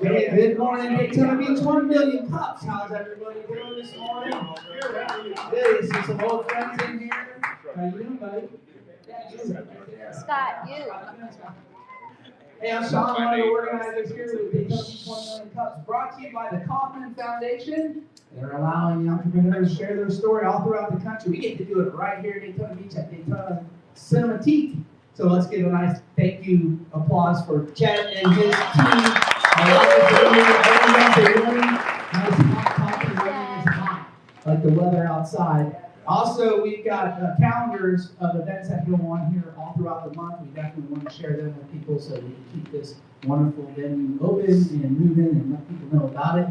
Hey, good morning, Daytona Beach, 1 million cups. How's everybody doing this morning? Good. See some old friends in here. How you doing, buddy? Scott, you. Hey, I'm Sean, one of the organizers here with Daytona Beach 1 million cups, brought to you by the Kaufman Foundation. They're allowing the entrepreneurs to share their story all throughout the country. We get to do it right here at Daytona Beach at Daytona Cinematique. So let's give a nice thank you applause for Chet and his team. Like the weather outside. Also, we've got calendars of events that go on here all throughout the month. We definitely want to share them with people so we can keep this wonderful venue open and moving and let people know about it.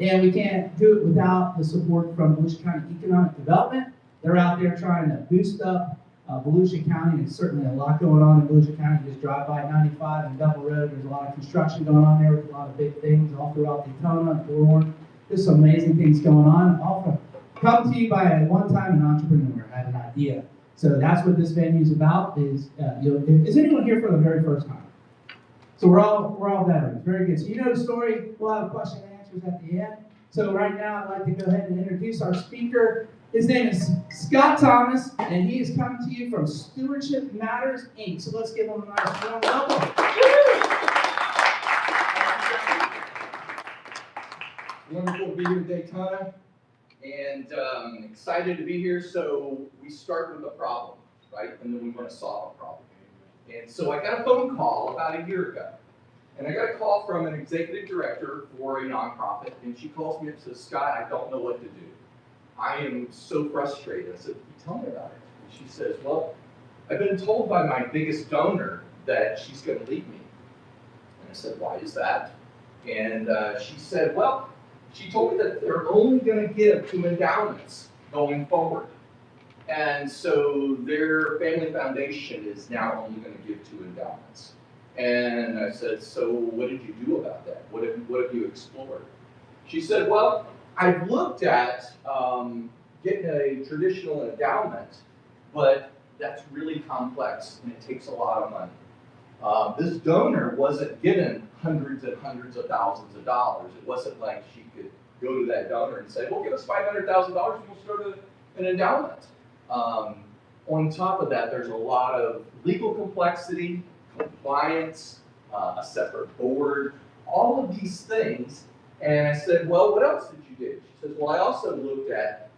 And we can't do it without the support from Volusia County Economic Development. They're out there trying to boost up Volusia County. There's certainly a lot going on in Volusia County. Just drive by 95 and Double Road. There's a lot of construction going on there with a lot of big things all throughout Daytona and Bullhorn. There's some amazing things going on. All come to you by one time an entrepreneur had an idea. So that's what this venue is about. Is anyone here for the very first time? So we're all veterans. Very good. So you know the story. We'll have question and answers at the end. So right now I'd like to go ahead and introduce our speaker. His name is Scott Thomas, and he is coming to you from Stewardship Matters, Inc. So let's give him a nice warm welcome. Wonderful to be here in Daytona, and excited to be here. So we start with a problem, right? And then we want to solve a problem. And so I got a phone call about a year ago, and I got a call from an executive director for a nonprofit, and she calls me and says, "Scott, I don't know what to do. I am so frustrated." I said, "Tell me about it." And she says, "Well, I've been told by my biggest donor that she's going to leave me." And I said, "Why is that?" And she said, "Well, she told me that they're only going to give to endowments going forward. And so their family foundation is now only going to give to endowments." And I said, "So what did you do about that? What have you explored?" She said, "Well, I've looked at getting a traditional endowment, but that's really complex and it takes a lot of money. This donor wasn't given hundreds and hundreds of thousands of dollars. It wasn't like she could go to that donor and say, well, give us $500,000 and we'll start an endowment." On top of that, there's a lot of legal complexity, compliance, a separate board, all of these things. And I said, "Well, what else did you do?" She says, "Well, I also looked at,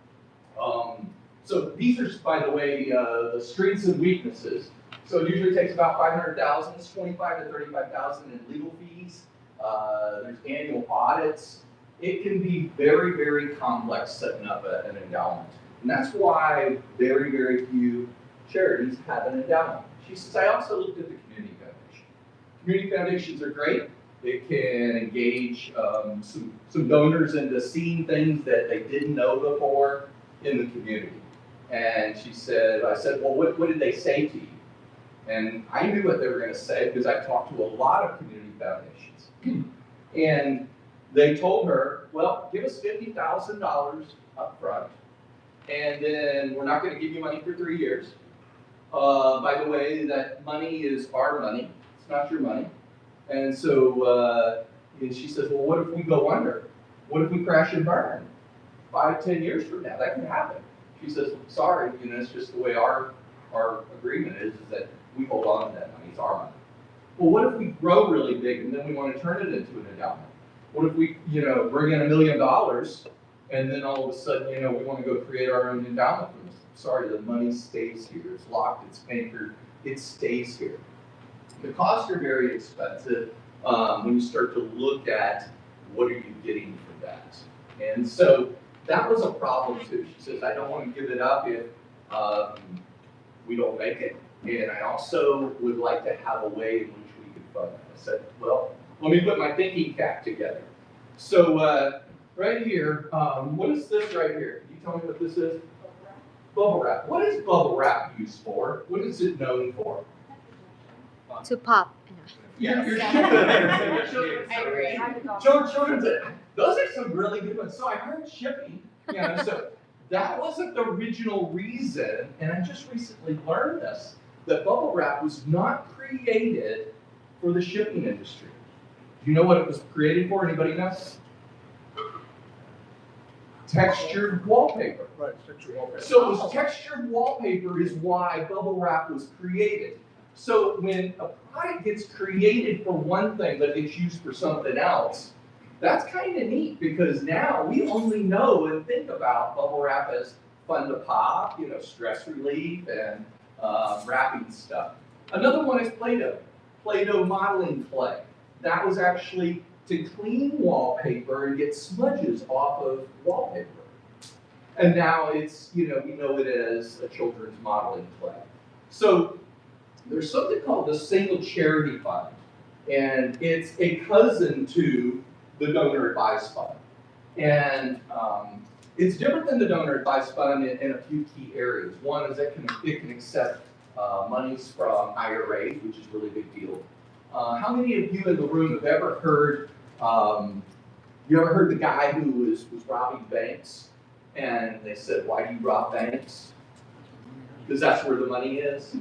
so these are, by the way, the strengths and weaknesses. So it usually takes about $500,000, $25,000 to $35,000 in legal fees. There's annual audits. It can be very, very complex setting up an endowment. And that's why very, very few charities have an endowment." She says, "I also looked at the community foundation. Community foundations are great. They can engage some donors into seeing things that they didn't know before in the community." And I said, "Well, what did they say to you?" And I knew what they were going to say because I've talked to a lot of community foundations. And they told her, "Well, give us $50,000 up front, and then we're not going to give you money for 3 years. By the way, that money is our money. It's not your money. And so and she says, "Well, what if we go under? What if we crash and burn 5, 10 years from now? That can happen." She says, "Sorry, it's just the way our agreement is that we hold on to that money. It's our money." "Well, what if we grow really big and then we want to turn it into an endowment? What if we, bring in $1 million and then all of a sudden, we want to go create our own endowment?" "Sorry, the money stays here. It's locked, it's anchored, it stays here." The costs are very expensive when you start to look at what are you getting for that. And so that was a problem too. She says, "I don't want to give it up if we don't make it. And I also would like to have a way in which we could fund. I said, well, let me put my thinking cap together. So right here, what is this right here? Can you tell me what this is? Bubble wrap. What is bubble wrap used for? What is it known for? To pop. You're children's. Those are some really good ones. So I heard shipping. So that wasn't the original reason, and I just recently learned this, that bubble wrap was not created for the shipping industry. Do you know what it was created for? Anybody know? Textured wallpaper. Right, textured wallpaper. So it was textured wallpaper is why bubble wrap was created. So when a product gets created for one thing but gets used for something else, that's kind of neat because now we only know and think about bubble wrap as fun to pop, stress relief and wrapping stuff. Another one is Play-Doh. Play-Doh modeling clay. That was actually to clean wallpaper and get smudges off of wallpaper. And now it's, we know it as a children's modeling clay. So there's something called the Single Charity Fund, and it's a cousin to the Donor Advised Fund. And it's different than the Donor Advised Fund in a few key areas. One is it can accept monies from IRAs, which is a really big deal. How many of you in the room have ever heard, the guy who was robbing banks? And they said, why do you rob banks? Because that's where the money is.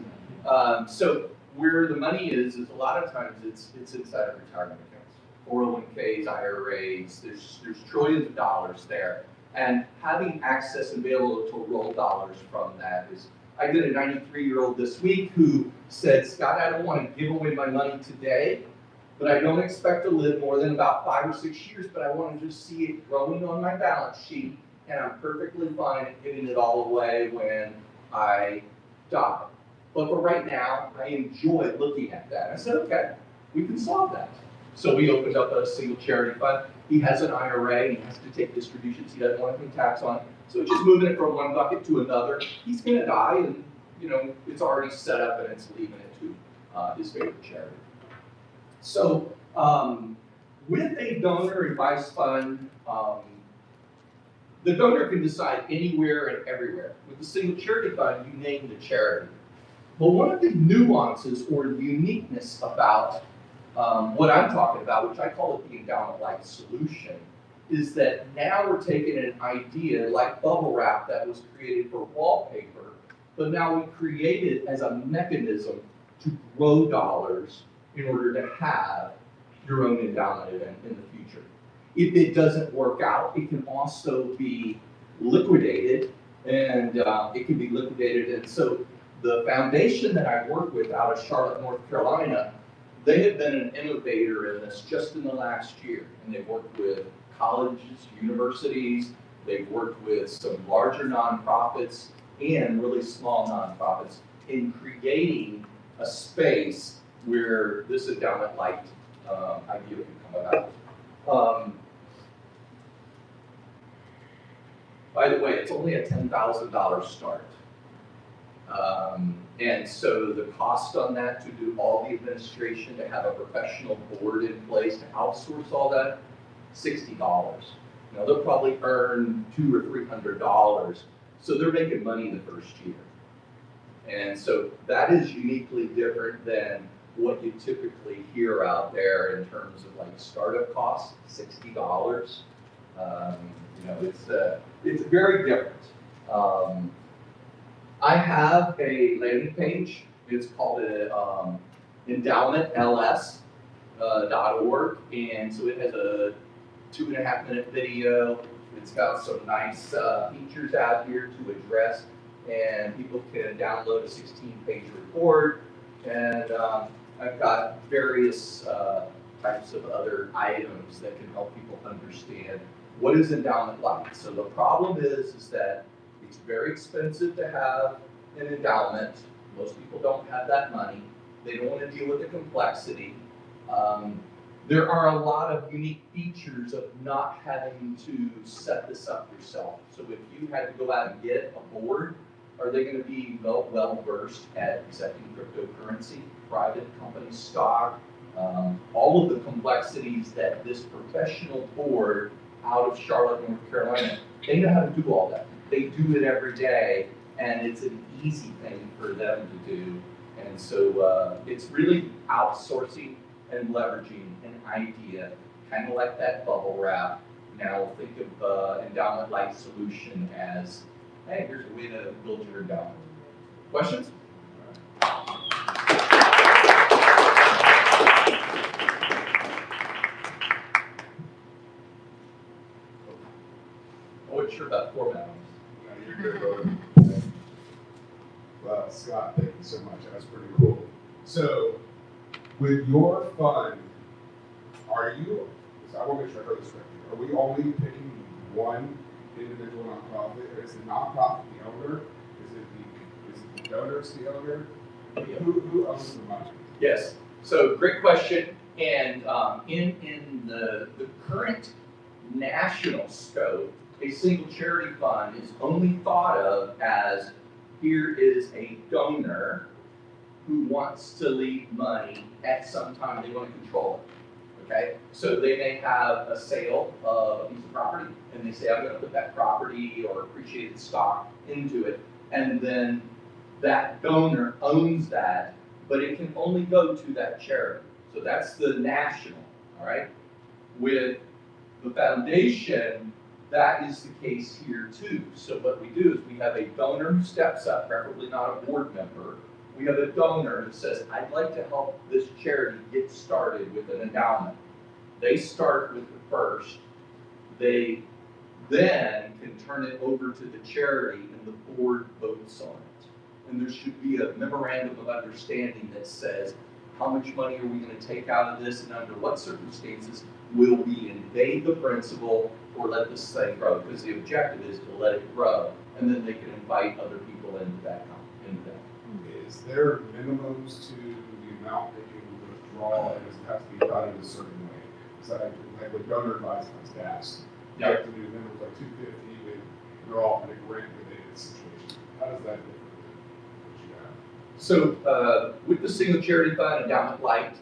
So where the money is a lot of times it's inside of retirement accounts, 401ks, IRAs. There's trillions of dollars there, and having access and be able to roll dollars from that is. I did a 93-year-old this week who said, Scott, I don't want to give away my money today, but I don't expect to live more than about 5 or 6 years, but I want to just see it growing on my balance sheet, and I'm perfectly fine at giving it all away when I die. But for right now, I enjoy looking at that. I said, okay, we can solve that. So we opened up a single charity fund. He has an IRA, he has to take distributions, he doesn't want to pay tax on it. So it's just moving it from one bucket to another. He's gonna die and it's already set up and it's leaving it to his favorite charity. So with a donor advised fund, the donor can decide anywhere and everywhere. With the single charity fund, you name the charity. But one of the nuances or uniqueness about what I'm talking about, which I call it the endowment-like solution, is that now we're taking an idea like bubble wrap that was created for wallpaper, but now we create it as a mechanism to grow dollars in order to have your own endowment event in the future. If it doesn't work out, it can also be liquidated, and it can be liquidated. And so the foundation that I work with out of Charlotte, North Carolina, they have been an innovator in this just in the last year, and they've worked with colleges, universities, they've worked with some larger nonprofits and really small nonprofits in creating a space where this endowment-like idea can come about. By the way, it's only a $10,000 start. And so the cost on that to do all the administration, to have a professional board in place, to outsource all that, $60. Now they'll probably earn $200 or $300, so they're making money the first year. And so that is uniquely different than what you typically hear out there in terms of like startup costs, $60. It's very different. I have a landing page. It's called endowmentls.org, and so it has a 2.5-minute video. It's got some nice features out here to address, and people can download a 16-page report. And I've got various types of other items that can help people understand what is endowment like. So the problem is that it's very expensive to have an endowment. Most people don't have that money. They don't want to deal with the complexity. There are a lot of unique features of not having to set this up yourself. So if you had to go out and get a board, are they going to be well versed at accepting cryptocurrency, private company stock, all of the complexities that this professional board out of Charlotte, North Carolina, they know how to do all that. They do it every day, and it's an easy thing for them to do. And so it's really outsourcing and leveraging an idea, kind of like that bubble wrap. Now think of endowment-like solution as, hey, here's a way to build your endowment. Questions? I wasn't sure about format. No, you're good, brother. Well, Scott, thank you so much. That's pretty cool. So, with your fund, are you, I want to make sure I heard this correctly, are we only picking one individual nonprofit? Or is the nonprofit the owner? Is it the donors the owner? Who owns the money? Yes, so great question. And in the current national scope, a single charity fund is only thought of as here is a donor who wants to leave money at some time they want to control it. Okay, so they may have a sale of a piece of property, and they say, I'm going to put that property or appreciated stock into it, and then that donor owns that, but it can only go to that charity. So that's the national, all right? With the foundation, that is the case here too. So what we do is we have a donor who steps up, preferably not a board member. We have a donor who says, I'd like to help this charity get started with an endowment. They start with the first. They then can turn it over to the charity and the board votes on it. And there should be a memorandum of understanding that says, how much money are we going to take out of this and under what circumstances will we invade the principal or let this thing grow? Because the objective is to let it grow, and then they can invite other people into that. Is there minimums to the amount they can withdraw, and does it have to be done in a certain way? So like with donor advised funds, gas, you have to do minimums like 250, and they're all in a grant-related situation. How does that differ than what you have? So with the single charity fund, endowment light,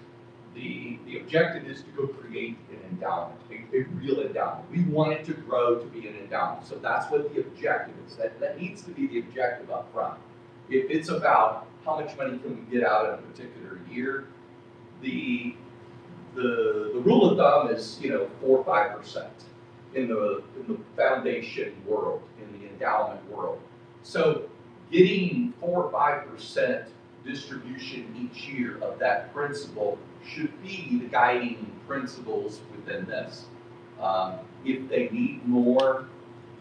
the objective is to go create an endowment, a real endowment. We want it to grow to be an endowment. So that's what the objective is. That needs to be the objective up front. If it's about how much money can we get out in a particular year, the rule of thumb is 4 or 5% in the foundation world, in the endowment world. So getting 4 or 5% distribution each year of that principal should be the guiding principles within this. If they need more,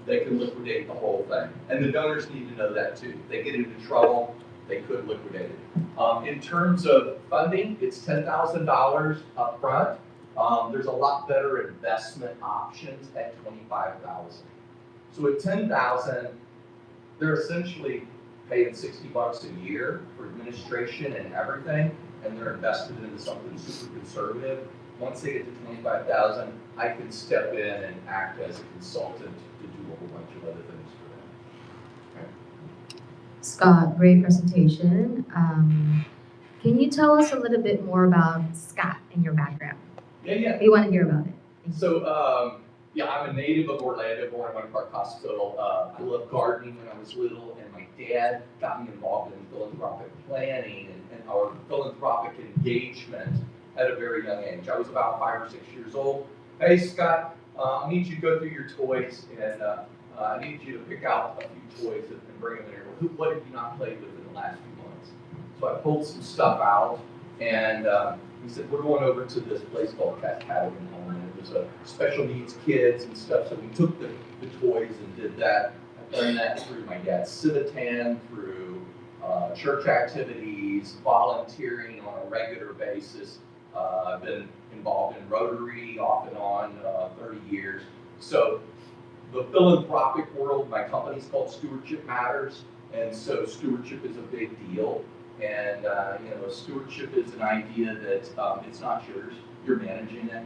they can liquidate the whole thing. And the donors need to know that too. If they get into trouble, they could liquidate it. In terms of funding, it's $10,000 up front. There's a lot better investment options at $25,000. So at $10,000, they're essentially paying $60 a year for administration and everything, and they're invested into something super conservative. Once they get to $25,000, I can step in and act as a consultant to do a whole bunch of other things for them. Okay. Scott, great presentation. Can you tell us a little bit more about Scott and your background? Yeah. We want to hear about it. So, I'm a native of Orlando, born in Winter Park Hospital. I loved gardening when I was little, and my dad got me involved in philanthropic planning and our philanthropic engagement at a very young age. I was about 5 or 6 years old. Hey, Scott, I need you to go through your toys, and I need you to pick out a few toys and bring them in here. What have you not played with in the last few months? So I pulled some stuff out, and he said, we're going over to this place called Cascadian Home, and it was a special needs kids and stuff. So we took the toys and did that. I've done that through my dad's Civitan, through church activities, volunteering on a regular basis. I've been involved in Rotary off and on 30 years. So the philanthropic world, my company's called Stewardship Matters, and so stewardship is a big deal. And stewardship is an idea that it's not yours, you're managing it.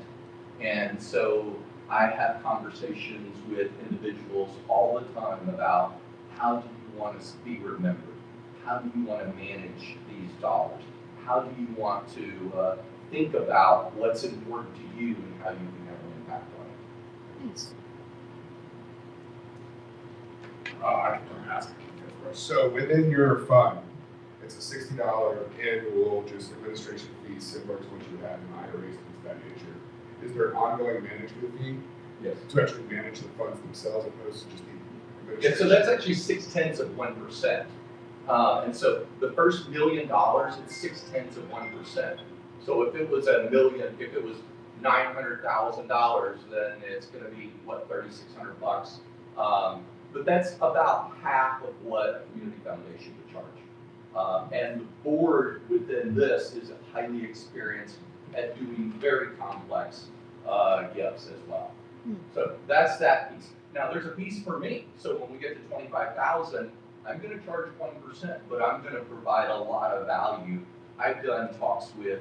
And so I have conversations with individuals all the time about how do you want to be remembered? How do you want to manage these dollars? How do you want to think about what's important to you and how you can have an impact on it. Nice. I can ask you first. So within your fund, it's a $60 annual just administration fee similar to what you have in IRAs and things of that nature. Is there an ongoing management fee? Yes. To actually manage the funds themselves opposed to just the Yeah, administration? so that's actually 0.6%. And so the first $1 million, it's 0.6%. So if it was $1 million, if it was $900,000, then it's going to be what, $3,600. But that's about half of what a community foundation would charge. And the board within this is highly experienced at doing very complex gifts as well. So that's that piece. Now there's a piece for me. So when we get to 25,000, I'm going to charge 1%, but I'm going to provide a lot of value. I've done talks with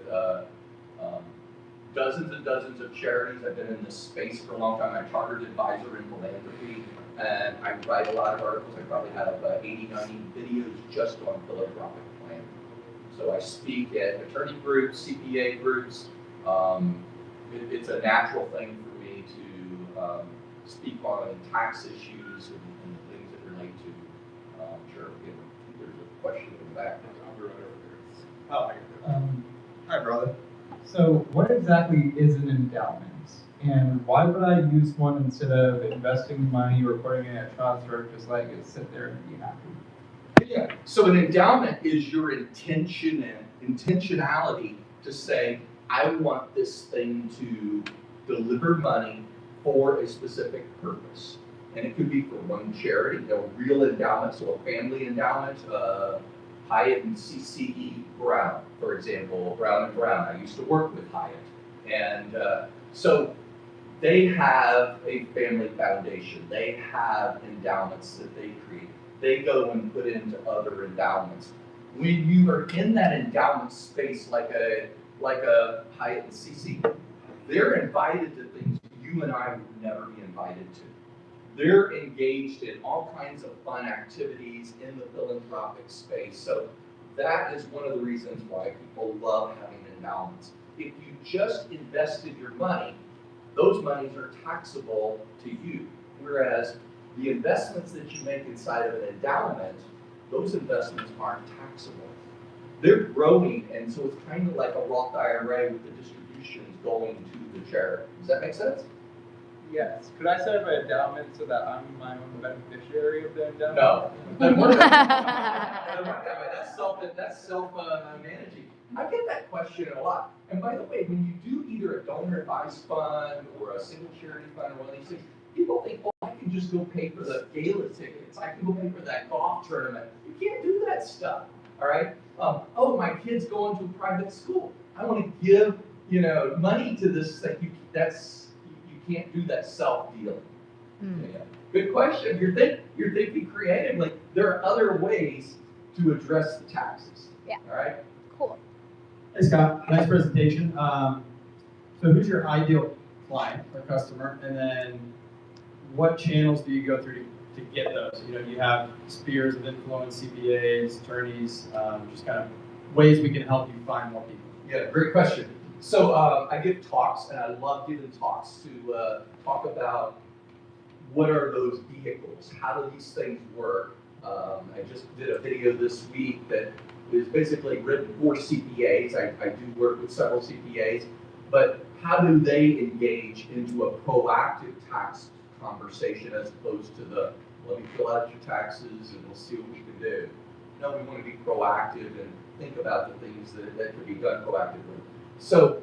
dozens and dozens of charities. I've been in this space for a long time. I'm a chartered advisor in philanthropy, and I write a lot of articles. I probably have 80, 90 videos just on philanthropic planning. So I speak at attorney groups, CPA groups. It's a natural thing for me to speak on tax issues and things that relate to sure, there's a question in the back. I'll be right over there. Oh, I got it. Hi, brother. So, what exactly is an endowment? And why would I use one instead of investing money or putting it in a trust or just letting it sit there and be happy? Yeah. So an endowment is your intention and intentionality to say, I want this thing to deliver money for a specific purpose. And it could be for one charity, a real endowment, so a family endowment, Hyatt and CCE Brown, for example, Brown and Brown. I used to work with Hyatt. And so they have a family foundation. They have endowments that they create. They go and put into other endowments. When you are in that endowment space, like a Hyatt and CC, they're invited to things you and I would never be invited to. They're engaged in all kinds of fun activities in the philanthropic space. So that is one of the reasons why people love having endowments. If you just invested your money, those monies are taxable to you. Whereas the investments that you make inside of an endowment, those investments aren't taxable. They're growing, and so it's kind of like a Roth IRA with the distributions going to the charity. Does that make sense? Yes. Could I set up an endowment so that I'm my own beneficiary of the endowment? No. Then we're that's self-managing. I get that question a lot. And by the way, when you do either a donor advised fund or a single charity fund or one of these things, people think, oh, I can just go pay for the gala tickets. I can go pay for that golf tournament. You can't do that stuff. All right. Oh, my kid's going to a private school. I want to give money to this thing. You can't do that self-dealing. Yeah. Good question. You're thinking creatively. There are other ways to address the taxes. Yeah. All right. Cool. Hey Scott, nice presentation. So who's your ideal client or customer, and then what channels do you go through to get those? You have spheres of influence, CPAs, attorneys, just kind of ways we can help you find more people. Yeah, great question. So I give talks, and I love giving talks to talk about what are those vehicles? How do these things work? I just did a video this week that is basically written for CPAs. I do work with several CPAs, but how do they engage into a proactive tax conversation as opposed to the, let me fill out your taxes and we'll see what we can do. No, we want to be proactive and think about the things that can be done proactively. So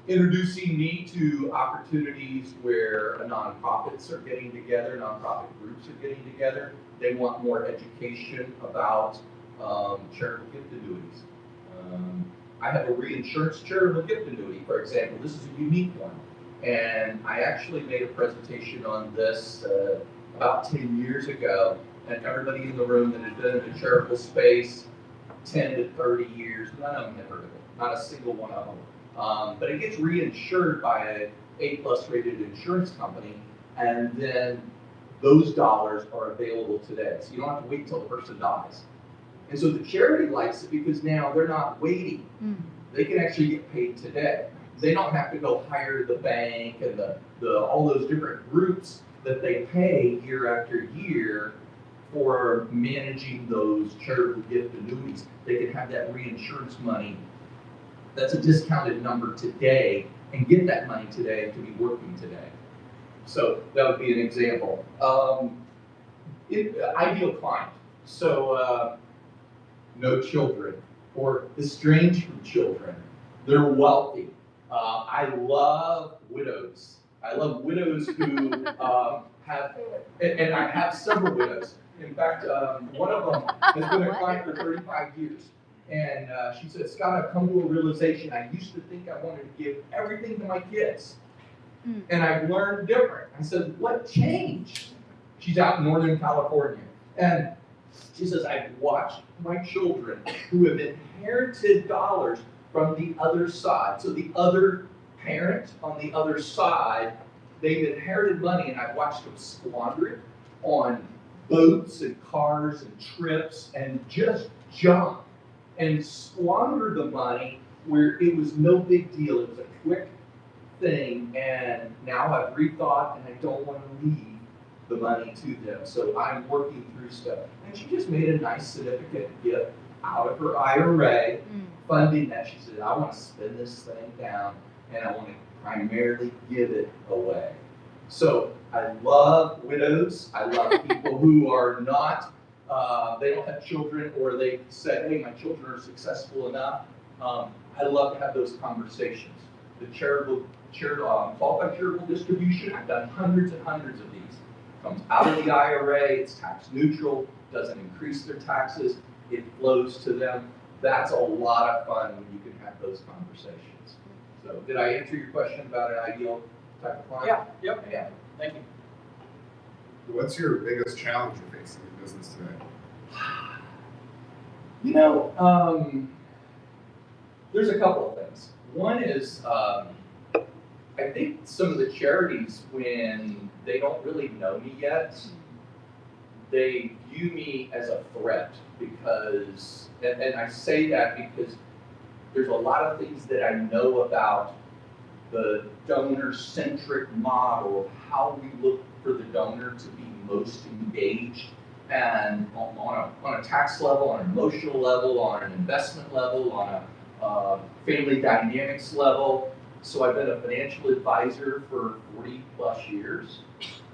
introducing me to opportunities where nonprofits are getting together, nonprofit groups are getting together. They want more education about charitable gift annuities. I have a reinsurance charitable gift annuity, for example. This is a unique one. And I actually made a presentation on this about 10 years ago. And everybody in the room that had been in the charitable space 10 to 30 years, none of them had heard of it. Not a single one of them. But it gets reinsured by an A+ rated insurance company. And then those dollars are available today. So you don't have to wait until the person dies. And so the charity likes it because now they're not waiting. they can actually get paid today. They don't have to go hire the bank and all those different groups that they pay year after year for managing those charitable gift annuities. They can have that reinsurance money that's a discounted number today and get that money today to be working today. So that would be an example. Ideal client. So no children or estranged from children. They're wealthy. I love widows. I love widows who have, and I have several widows. In fact, one of them has been a client for 35 years. And she said, Scott, I've come to a realization. I used to think I wanted to give everything to my kids. And I've learned different. I said, what changed? She's out in Northern California. And she says, I've watched my children who have inherited dollars from the other side. So the other parent on the other side, they've inherited money, and I've watched them squander it on boats and cars and trips and just junk and squander the money where it was no big deal. It was a quick thing, and now I've rethought, and I don't want to leave the money to them. So I'm working through stuff. And she just made a nice significant gift out of her IRA, funding that. She said, I want to spend this thing down, and I want to primarily give it away. So I love widows. I love people who are not, they don't have children, or they said, hey, my children are successful enough. I love to have those conversations. The qualified charitable distribution, I've done hundreds and hundreds of these. Comes out of the IRA, it's tax neutral, doesn't increase their taxes, it flows to them. That's a lot of fun when you can have those conversations. So did I answer your question about an ideal type of client? Yeah. Thank you. What's your biggest challenge you're facing in business today? You know, there's a couple of things. One is, I think some of the charities, when they don't really know me yet, they view me as a threat because, and I say that because there's a lot of things that I know about the donor-centric model of how we look for the donor to be most engaged, and on a tax level, on an emotional level, on an investment level, on a family dynamics level. So I've been a financial advisor for 40 plus years.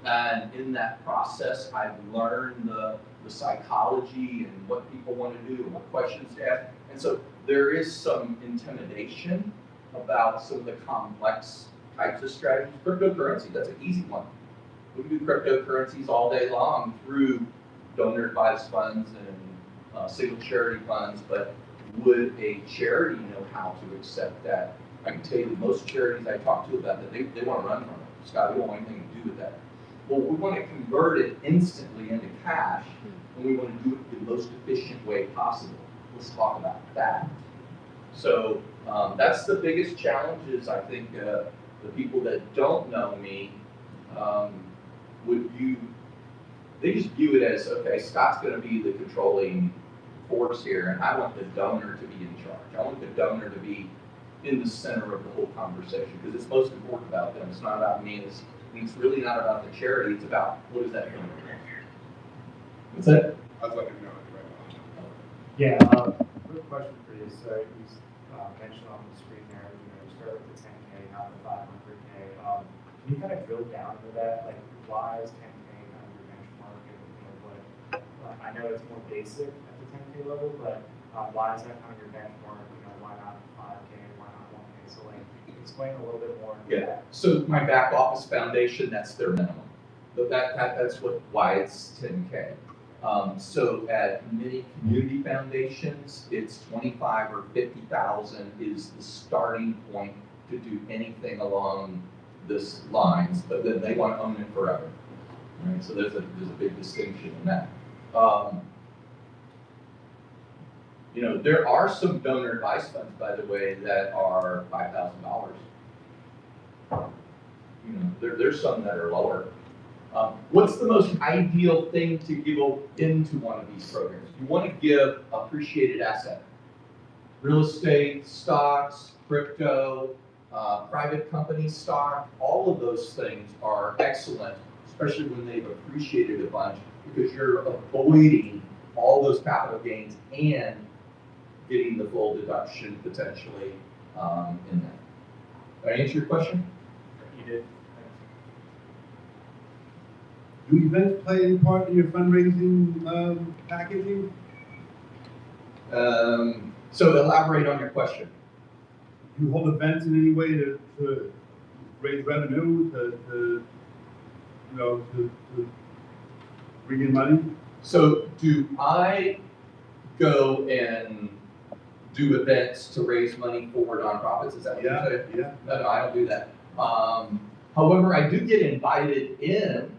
And in that process, I've learned the psychology and what people want to do and what questions to ask. And so there is some intimidation about some of the complex types of strategies. Cryptocurrency, that's an easy one. We can do cryptocurrencies all day long through donor advised funds and single charity funds, but would a charity know how to accept that? I can tell you most charities I talk to about that, they want to run from it. Scott, we don't want anything to do with that. Well, we want to convert it instantly into cash, and we want to do it the most efficient way possible. Let's talk about that. So that's the biggest challenge is I think the people that don't know me they just view it as, okay, Scott's going to be the controlling force here, and I want the donor to be in charge. I want the donor to be in the center of the whole conversation because it's most important about them. It's not about me. It's really not about the charity. It's about what is that donor doing? What's that? I was letting you know right now. Yeah, quick question for you. So you mentioned on the screen there, you start with the 10K, not the 500K. Can you kind of drill down into that? Like, why is 10K kind of your benchmark? And what? I know it's more basic at the 10K level, but why is that kind of your benchmark? Why not 5K? Why not 1K? So, like, explain a little bit more. Yeah. So my back office foundation, that's their minimum. But that's why it's 10K. So at many community foundations, it's 25 or 50,000 is the starting point to do anything along this lines, but then they want to own it forever. Right? So there's a big distinction in that. There are some donor advice funds, by the way, that are $5,000. There's some that are lower. What's the most ideal thing to give into one of these programs? You want to give appreciated asset. real estate, stocks, crypto, private company stock, all of those things are excellent, especially when they've appreciated a bunch, because you're avoiding all those capital gains and getting the full deduction potentially in that. Did I answer your question? You did. Do events play any part in your fundraising packaging? So elaborate on your question. Do you hold events in any way to raise revenue, to bring in money? So do I go and do events to raise money for nonprofits? Is that what you're saying? Yeah. No, I don't do that. However, I do get invited in.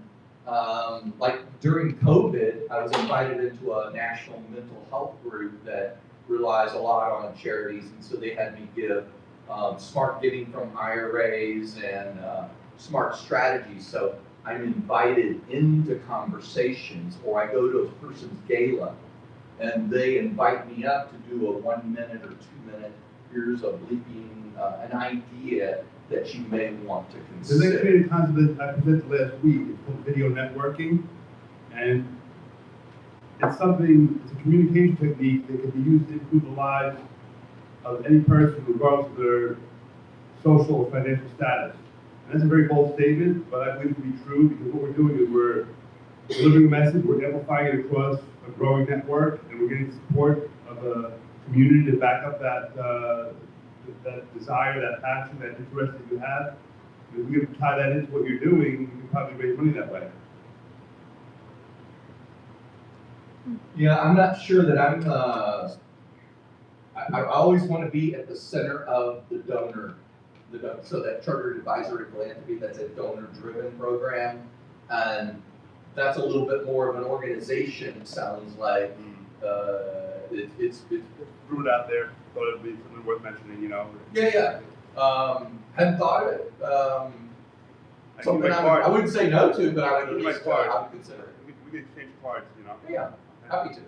Like during COVID, I was invited into a national mental health group that relies a lot on charities, and so they had me give smart giving from IRAs and smart strategies. So I'm invited into conversations, or I go to a person's gala, and they invite me up to do a 1 minute or 2 minute, here's a bleeping, an idea that you may want to So they consider. created a concept that I presented last week. It's called video networking, and it's a communication technique that can be used to improve the lives of any person regardless of their social or financial status. And that's a very bold statement, but I believe it to be true, because what we're doing is we're delivering a message, we're amplifying it across a growing network, and we're getting support of a community to back up that desire, that passion, that interest that you have. If we can tie that into what you're doing, you can probably raise money that way. Yeah, I'm not sure that I'm, I always want to be at the center of the donor, so that Chartered Advisory Philanthropy, that's a donor-driven program. And that's a little bit more of an organization, sounds like. It's Threw it out there, thought it'd be something worth mentioning, Yeah. Hadn't thought of it. I Something I wouldn't say no to, but I would at Give me my least card. I would consider it. We can exchange cards, Yeah, happy to.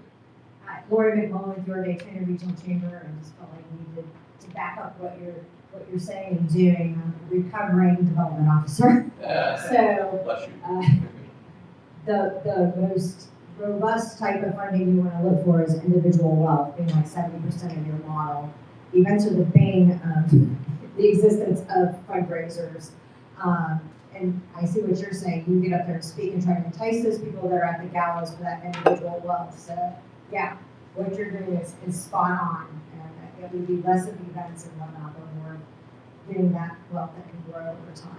Hi, Lori McMullen with Your Day Trainer Regional Chamber. I just felt like we needed to back up what you're saying and doing. I'm a recovering development officer. So Bless you. the most robust type of funding you want to look for is individual wealth, being like 70% of your model. Events are the bane of the existence of fundraisers. And I see what you're saying. You get up there and speak and try to entice those people that are at the galas for that individual wealth. So yeah, what you're doing is spot on. And it would be less of events and whatnot, but more getting that wealth that can grow over time.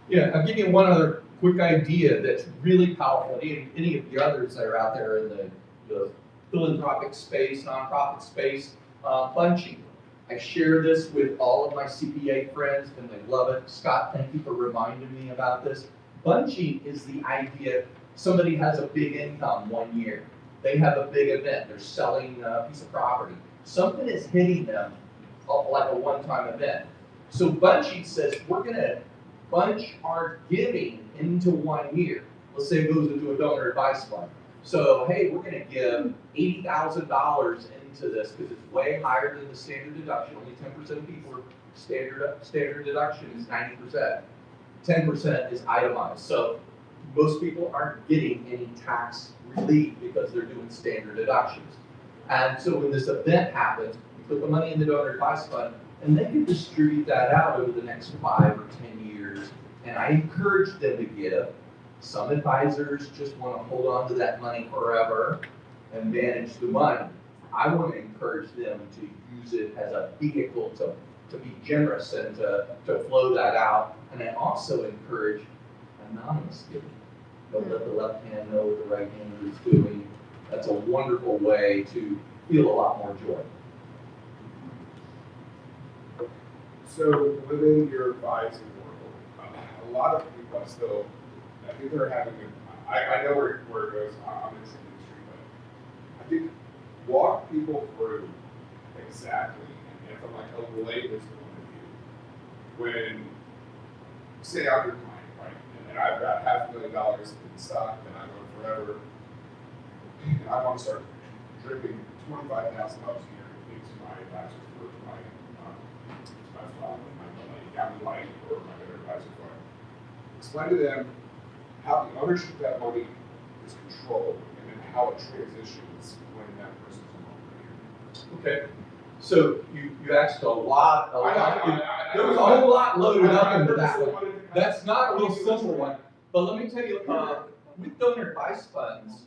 Yeah, I'll give you one other quick idea that's really powerful. Any of the others that are out there in the philanthropic space, nonprofit space, bunching. I share this with all of my CPA friends and they love it. Scott, thank you for reminding me about this. Bunching is the idea, somebody has a big income one year. They have a big event, they're selling a piece of property. Something is hitting them like a one-time event. So bunching says, we're gonna bunch our giving into 1 year. Let's say it goes into a donor advice fund. So, hey, we're gonna give $80,000 into this because it's way higher than the standard deduction. Only 10% of people are standard deduction is 90%. 10% is itemized. So most people aren't getting any tax relief because they're doing standard deductions. And so when this event happens, you put the money in the donor advice fund, and they can distribute that out over the next 5 or 10 years. And I encourage them to give. Some advisors just want to hold on to that money forever and manage the money. I want to encourage them to use it as a vehicle to be generous and to flow that out. And I also encourage anonymous giving. Don't let the left hand know what the right hand is doing. That's a wonderful way to feel a lot more joy. So within your advising world, a lot of people still, I think they're having I know where it goes, I'm in this industry, but I think walk people through exactly, and from like a layman's point of view, when, say I'm your client, right, and I've got $500,000 in stock that I've owned forever, and I want to start dripping $25,000 a year to my advisor for my fund, my county life, or my other advisor fund. Explain to them how the ownership of that money is controlled, and then how it transitions when that person's no longer here. Okay. So you asked a lot. There was a I- whole lot loaded up into that I- one. That's not a real simple one. But let me tell you, with donor advice funds,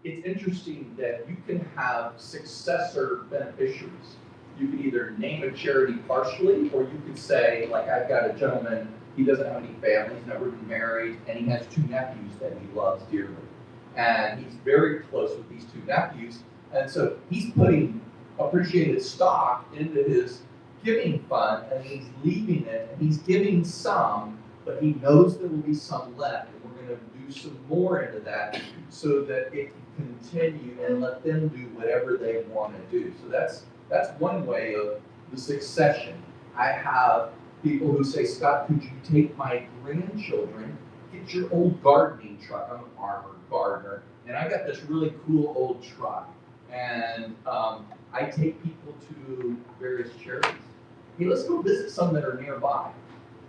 it's interesting that you can have successor beneficiaries. You can either name a charity partially, or you could say, like, I've got a gentleman, he doesn't have any family, he's never been married, and he has 2 nephews that he loves dearly. And he's very close with these 2 nephews, and so he's putting appreciated stock into his giving fund, and he's leaving it, and he's giving some, but he knows there will be some left, and we're gonna do some more into that so that it can continue and let them do whatever they wanna do. So that's one way of the succession. I have people who say, Scott, could you take my grandchildren, get your old gardening truck, I'm an armored gardener, and I got this really cool old truck, and I take people to various charities. Hey, let's go visit some that are nearby.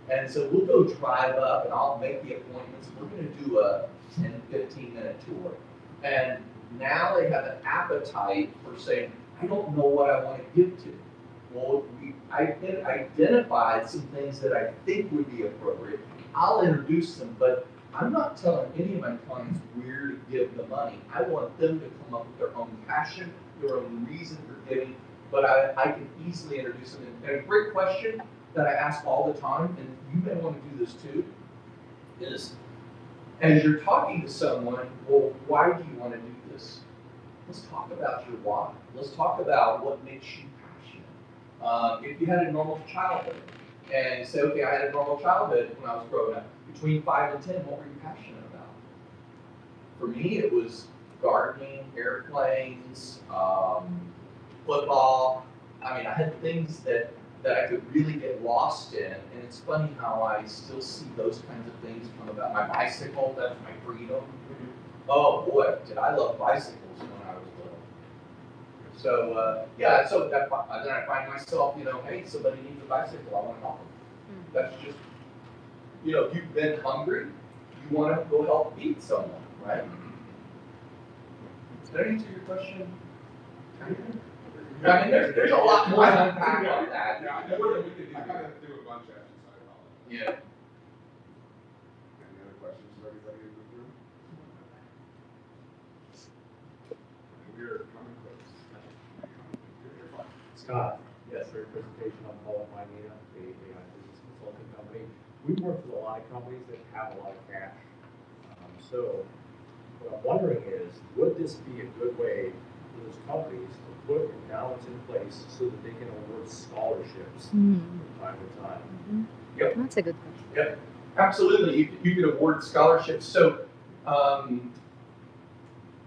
And so we'll go drive up and I'll make the appointments. We're gonna do a 10, 15-minute tour. And now they have an appetite for saying, I don't know what I want to give to. Well, I identified some things that I think would be appropriate. I'll introduce them, but I'm not telling any of my clients where to give the money. I want them to come up with their own passion, their own reason for giving, but I can easily introduce them. And a great question that I ask all the time, and you may want to do this too, is as you're talking to someone, well, why do you want to do this? Let's talk about your why. Let's talk about what makes you passionate. If you had a normal childhood, and you say, okay, I had a normal childhood when I was growing up, between 5 and 10, what were you passionate about? For me, it was gardening, airplanes, football. I mean, I had things that I could really get lost in, and it's funny how I still see those kinds of things come about. My bicycle, that's my freedom. Oh boy, did I love bicycles when I was little. So, yeah, so then I find myself, hey, somebody needs a bicycle, I want to help them. That's just, if you've been hungry, you want to go help feed someone, right? Did I answer your question? I mean, there's a lot more to unpack on that. Yeah, More than we could do. I gotta do a bunch of exercise. Yeah. Any other questions for anybody in the room? We're coming close. You're fine. Scott, Yes. for your presentation on Paul and Mynita, the business consulting company. We work with a lot of companies that have a lot of cash. So what I'm wondering is, would this be a good way for those companies to put endowments in place so that they can award scholarships from time to time? Yep. That's a good question. Yep, absolutely. You could award scholarships. So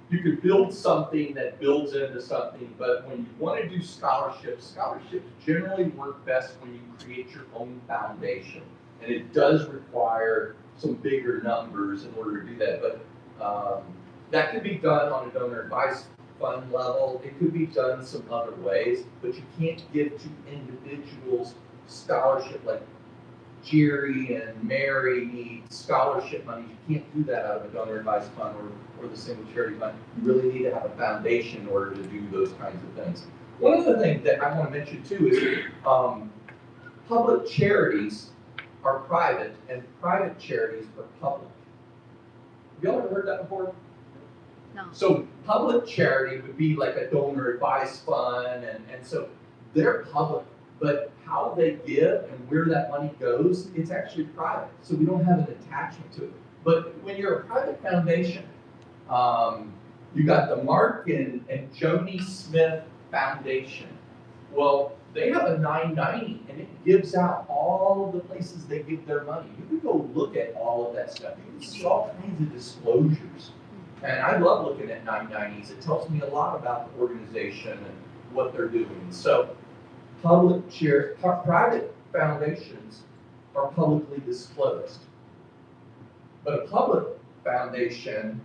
you could build something that builds into something, but when you want to do scholarships generally work best when you create your own foundation. And it does require some bigger numbers in order to do that. But that could be done on a donor advice fund level. It could be done some other ways, but you can't give to individuals scholarship like Jerry and Mary need scholarship money. You can't do that out of a donor advice fund or the single charity fund. You really need to have a foundation in order to do those kinds of things. One of the things that I want to mention too is public charities are private and private charities are public. Have you all ever heard that before? No. So public charity would be like a donor advice fund, and so they're public, but how they give and where that money goes, it's actually private. So we don't have an attachment to it. But when you're a private foundation, you got the Mark and Joni Smith Foundation. Well, they have a 990 and it gives out all of the places they give their money. You can go look at all of that stuff. You can see all kinds of disclosures. And I love looking at 990s. It tells me a lot about the organization and what they're doing. So private foundations are publicly disclosed. But a public foundation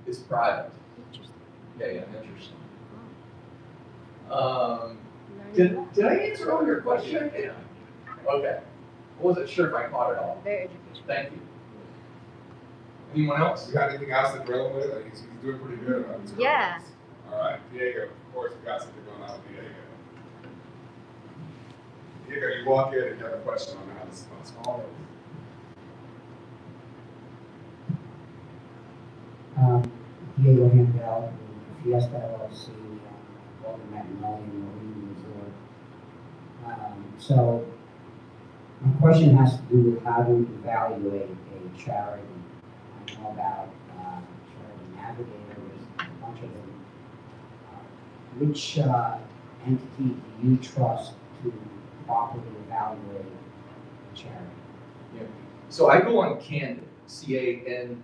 is private. Yeah, interesting. Did I answer all your questions? Yeah. Okay. I wasn't sure if I caught it all. Very educational. Thank you. Anyone else? You got anything else to drill him with? Like, he's doing pretty good on his Yeah. questions. All right, Diego, of course, we got something going on with Diego. Diego, you walk in and you have a question on how this is small. Diego Handel, Fiesta LLC, Golden Magnolia, Marine Resort. So, my question has to do with how to evaluate a charity. I know about Charity Navigator, there's a bunch of them. Which entity do you trust to properly evaluate a charity? Yeah. So I go on Candid, CANDID,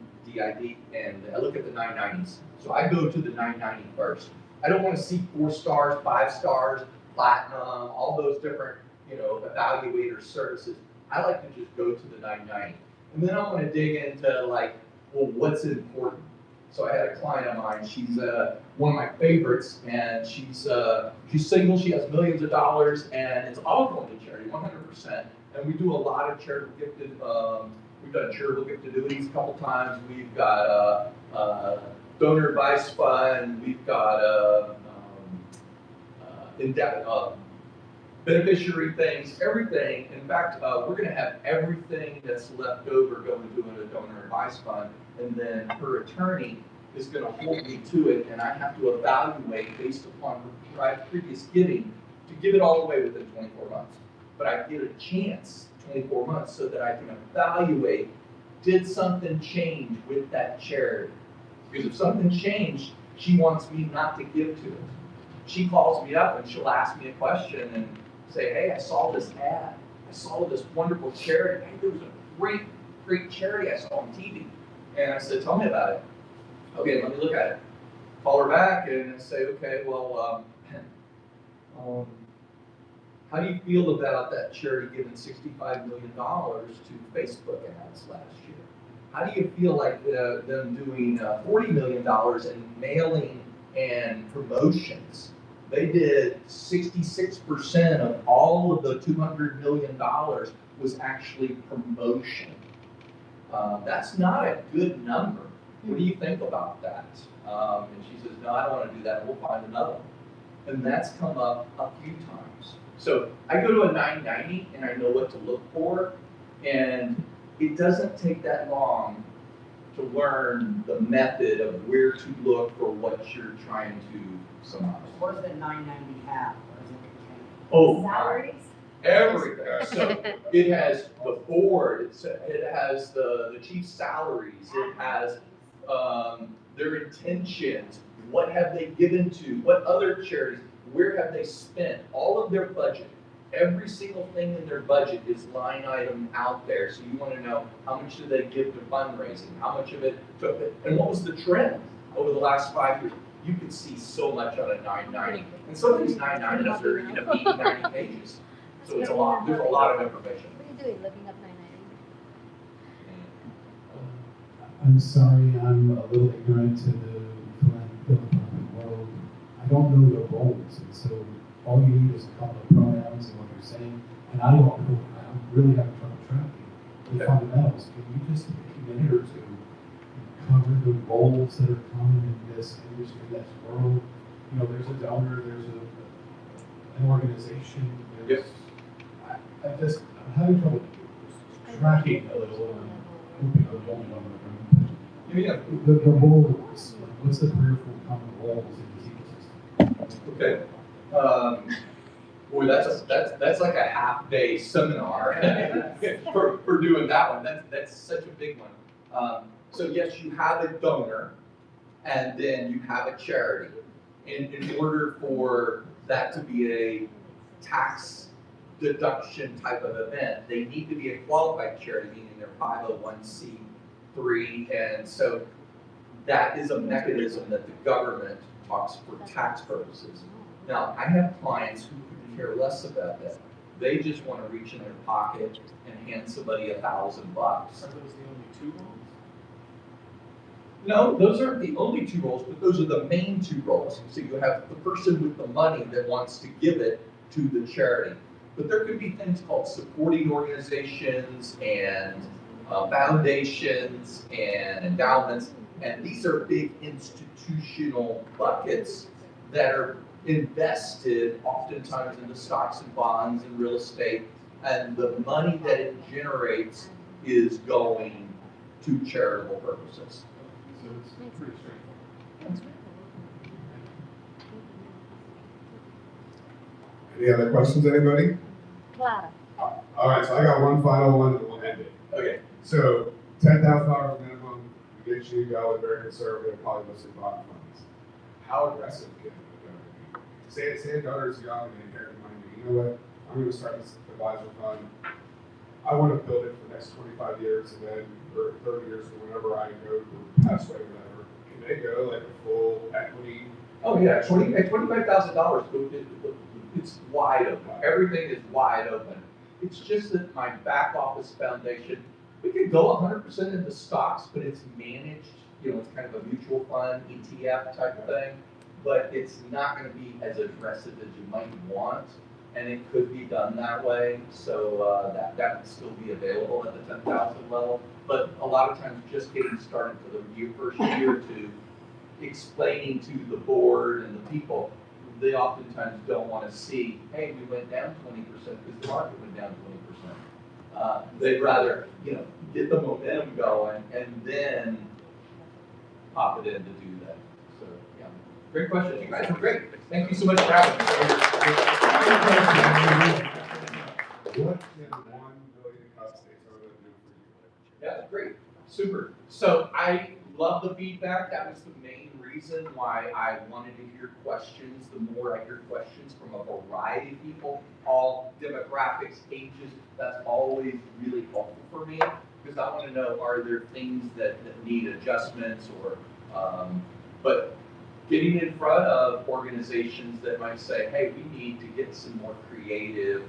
and I look at the 990s. So I go to the 990 first. I don't want to see 4 stars, 5 stars, platinum, all those different, evaluator services. I like to just go to the 990. And then I want to dig into like, well, what's important? So I had a client of mine, she's one of my favorites, and she's single, she has millions of dollars, and it's all going to charity, 100%. And we do a lot of charitable gifted, we've done charitable gifted annuities a couple times. We've got donor advice fund, we've got beneficiary things, everything. In fact, we're going to have everything that's left over go into a donor advice fund, and then her attorney is going to hold me to it, and I have to evaluate based upon her previous giving to give it all away within 24 months. But I get a chance 24 months so that I can evaluate, did something change with that charity? Because if something changed, she wants me not to give to it. She calls me up and she'll ask me a question and say, hey, I saw this ad. I saw this wonderful charity. Hey, there was a great charity I saw on TV. And I said, tell me about it. Okay, let me look at it. Call her back and say, okay, well, how do you feel about that charity giving $65 million to Facebook ads last year? How do you feel like them doing $40 million in mailing and promotions? They did 66% of all of the $200 million was actually promotion. That's not a good number. What do you think about that? And she says, no, I don't want to do that. We'll find another one. And that's come up a few times. So I go to a 990 and I know what to look for. And it doesn't take that long to learn the method of where to look for what you're trying to surmise. What does that 990 have? What does it contain? Oh, Salaries? everything. So it has the board, it has the chief salaries, it has their intentions, what have they given to, what other charities, where have they spent, all of their budget. Every single thing in their budget is line item out there. So you want to know how much did they give to fundraising, how much of it took it, and what was the trend over the last 5 years. You can see so much on a 990. And some of these 990s are 80, 90 pages. So it's a lot, there's a lot of information. What are you doing, looking up 990? I'm sorry, I'm a little ignorant to the philanthropic world. I don't know their roles, and so all you need is a couple of pronouns and what you're saying, and I don't know, I'm really having trouble tracking the fundamentals. Can you just take a minute or two and cover the roles that are common in this industry, this world? You know, there's a donor, there's an organization, there's, I'm having trouble tracking a little, and I'm hoping I'm the only one in the room. Yeah. The roles, what's the 3 or 4 common roles in this ecosystem? Okay. Boy, that's like a half-day seminar for doing that one. That's such a big one. So yes, you have a donor, and then you have a charity. And in order for that to be a tax deduction type of event, they need to be a qualified charity, meaning they're 501c3, and so that is a mechanism that the government talks for tax purposes. Now, I have clients who could care less about that. They just want to reach in their pocket and hand somebody $1,000. Are those the only 2 ones? No, those aren't the only two roles, but those are the main two roles. So you have the person with the money that wants to give it to the charity. But there could be things called supporting organizations and foundations and endowments. And these are big institutional buckets that are invested oftentimes in the stocks and bonds and real estate. And the money that it generates is going to charitable purposes. So it's pretty straightforward. Any other questions, anybody? Clara. All right, so I got one final one and we'll end it. Okay. So $10,000 minimum to get you going, very conservative, probably mostly bond funds. How aggressive can a donor be? Say a donor's young and they inherit money, you know what, I'm gonna start this advisor fund. I wanna build it for the next 25 years and then, or 30 years, or whenever I go to pass away, whatever. Can they go like a full equity? Oh yeah, at $25,000, it's wide open. Everything is wide open. It's just that my back office foundation, we could go 100% into stocks, but it's managed. It's kind of a mutual fund, ETF type of thing. But it's not going to be as aggressive as you might want, and it could be done that way. So that would still be available at the 10,000 level. But a lot of times, just getting started for the first year or two, explaining to the board and the people, they oftentimes don't want to see, hey, we went down 20% because the market went down 20%. They'd rather, get the momentum going and then pop it in to do that. So, yeah, great question. You guys were great. Thank you so much for having me. What can 1 billion cups do for you? Yeah, great. Super. So I love the feedback. That was the main reason why I wanted to hear questions. The more I hear questions from a variety of people, all demographics, ages, that's always really helpful for me because I want to know, are there things that need adjustments or, but getting in front of organizations that might say, hey, we need to get some more creative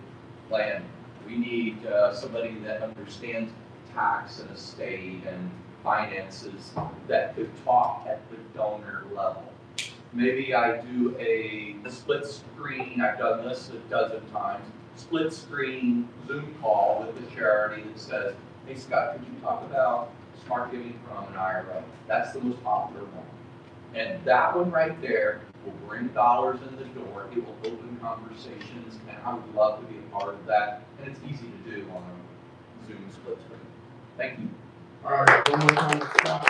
planning. We need somebody that understands tax and estate and finances that could talk at the donor level. Maybe I do a split screen, I've done this a dozen times, split screen Zoom call with the charity that says, hey Scott, could you talk about smart giving from an IRA? That's the most popular one. And that one right there will bring dollars in the door, it will open conversations, and I would love to be a part of that. And it's easy to do on a Zoom split screen. Thank you. All right, one more time, Scott.